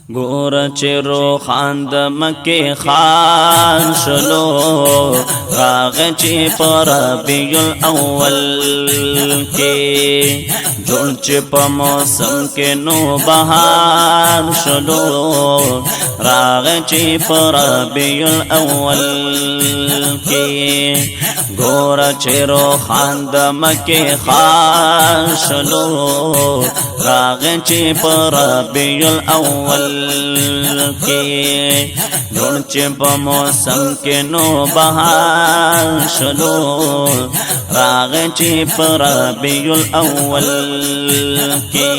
گور چه روخان د مکه خان شلو راغ چه پر ربیع الاول کے جون چه په موسم کے نو بہار شلو راغ چه پر ربیع الاول کے گور چه روخان د مکه خان شلو راغ چه پر ربیع الاول کے جون چه په موسم کے نو بہار شلو راغ چه پر ربیع الاول کے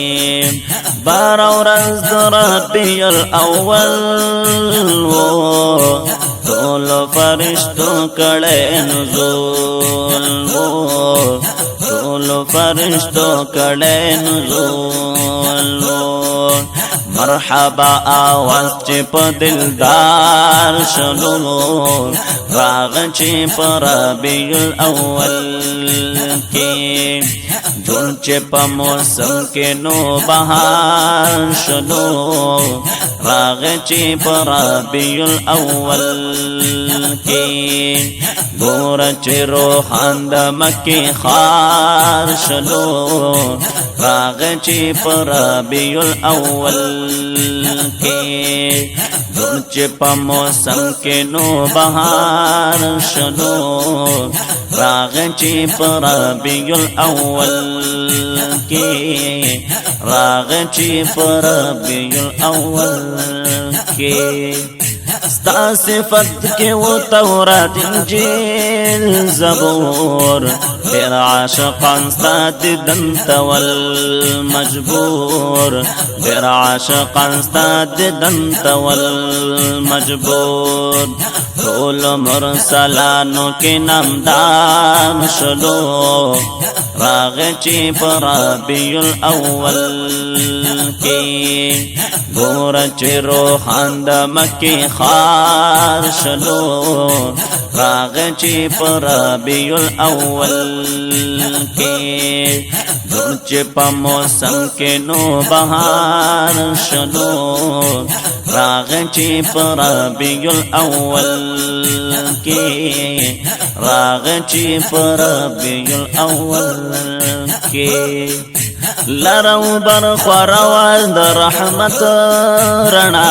بار ورځ د ربیع الاول ټول فرشتو کړه نزول ټول فرشتو کړه نزول مرحبا آواز چه پا دلدار شلو راغ چه پا ربیع الاول کے جون چه پا موسم کے نو بہار شلو راغ چه پا ربیع الاول کے گور چه روحان دا مکی خار شلو راغ چه پا ربیع الاول کے جون چه پا موسم کے نو بہار شلو راغ چه پا ربیع الاول کے راغ چه پا ربیع الاول کے ستا صفت کے وہ تورات انجیل زبور پھر عاشقان ستا دیدن تول مجبور پھر عاشقان ستا دیدن تول مجبور طول مرسلانو کے نامدار شلو راغ چه پر ربیع الاول کے گور چه روحان دا مکی خار شلو راغ چه پر ربیع الاول کے جون چه پا موسم کے نو بہار شلو راغ چه پر ربیع الاول کے راغ چه پر ربیع الاول کے لرو بر خورواز در رحمت رنا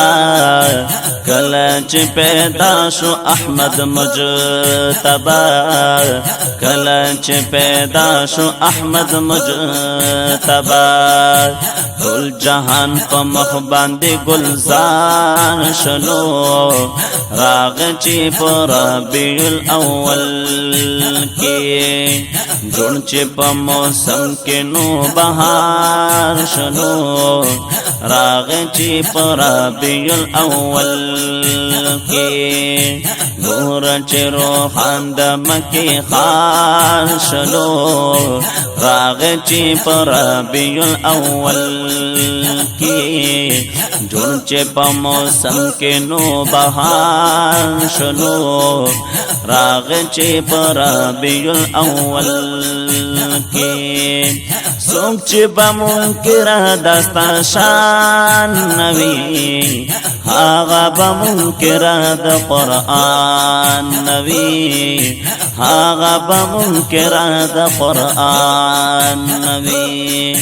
کلچ پیدا شو احمد مجتبا کلچ پیدا شو احمد مجتبا کل جہان پا مخ باندے گلزار شلو راغ چه پر ربیع الاول کے جون چه پا موسم کے نو بہار شلو راغ چه پر ربیع الاول کے گور چه روحان دا مکی خار شلو راغ چه پر ربیع الاول کے جون چه پا موسم کے نو بہار شلو راغ چه پر ربیع الاول کے سوک چه با منکر دستا شان نوی آغا با منکر دا قرآن نوی آغا با منکر دا قرآن نوی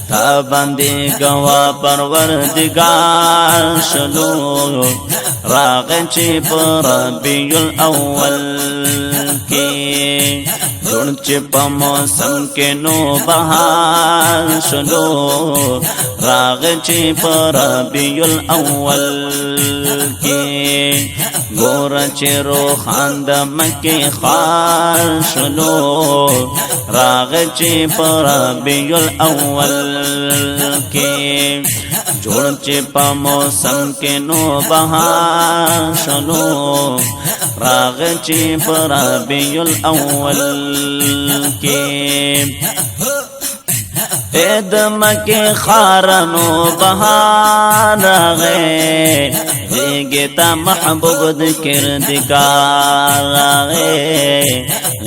تا بندی گوا پروردگار شلو راغ چه پر ربیع الاول کے جون چه پا موسم کے نو بہار شلو راغ چه پر ربیع الاول کے گور چه روحان دا مکی خار شلو راغ چه پر ربیع الاول کے جون چه پا موسم کے نو بہار شلو راغ چه پر ربیع الاول کے اید مکی خارنو بہار آغے غیگتا محبوب د کردگار آغے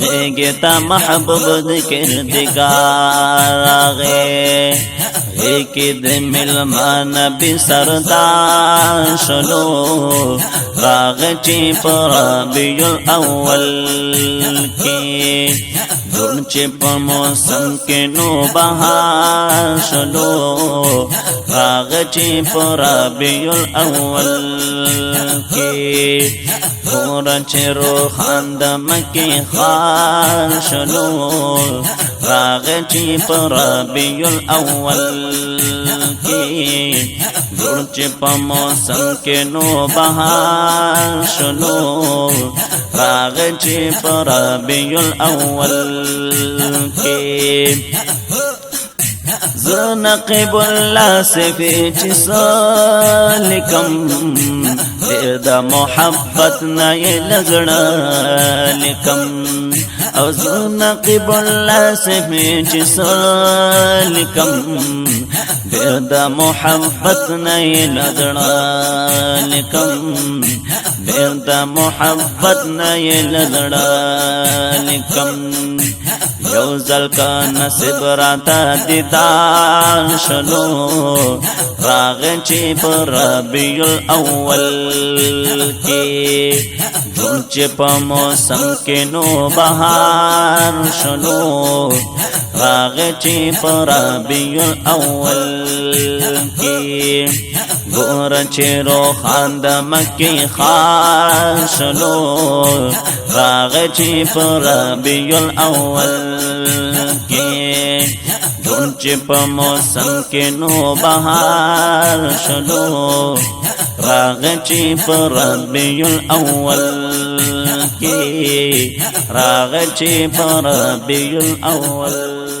غیگتا محبوب د کردگار آغے غیگی د ملمان بی سردار شلو راغ چی پر ربیع الاول کی دون چی پر موسم کے نو بہار شلو راغ چی پر ربیع الاول کی دور چی روحان د مکی خار شلو راغ چی پر ربیع الاول کی دور چی پر موسم کے نو بہار شلو راغ چی پر ربیع الاول کی زنقب اللہ سے پیچ سالکم دیر دا محبت نئی لگڑا لکم او زنقب اللہ سے پیچ سالکم دیر دا محبت نئی لگڑا لکم دیر دا محبت نئی لگڑا لکم یوزل کا نصیب راتا دیدار شلو راغ چی پر ربیع الاول کی جون چی پا موسم کے نو بہار شلو راغ چی پر ربیع الاول کی گور چی روحان د مکی خار شلو راغ چی پر ربیع الاول کی جون چی پا موسم کے نو بہار شلو راغ چی پر ربیع الاول کی راغ چی پر ربیع الاول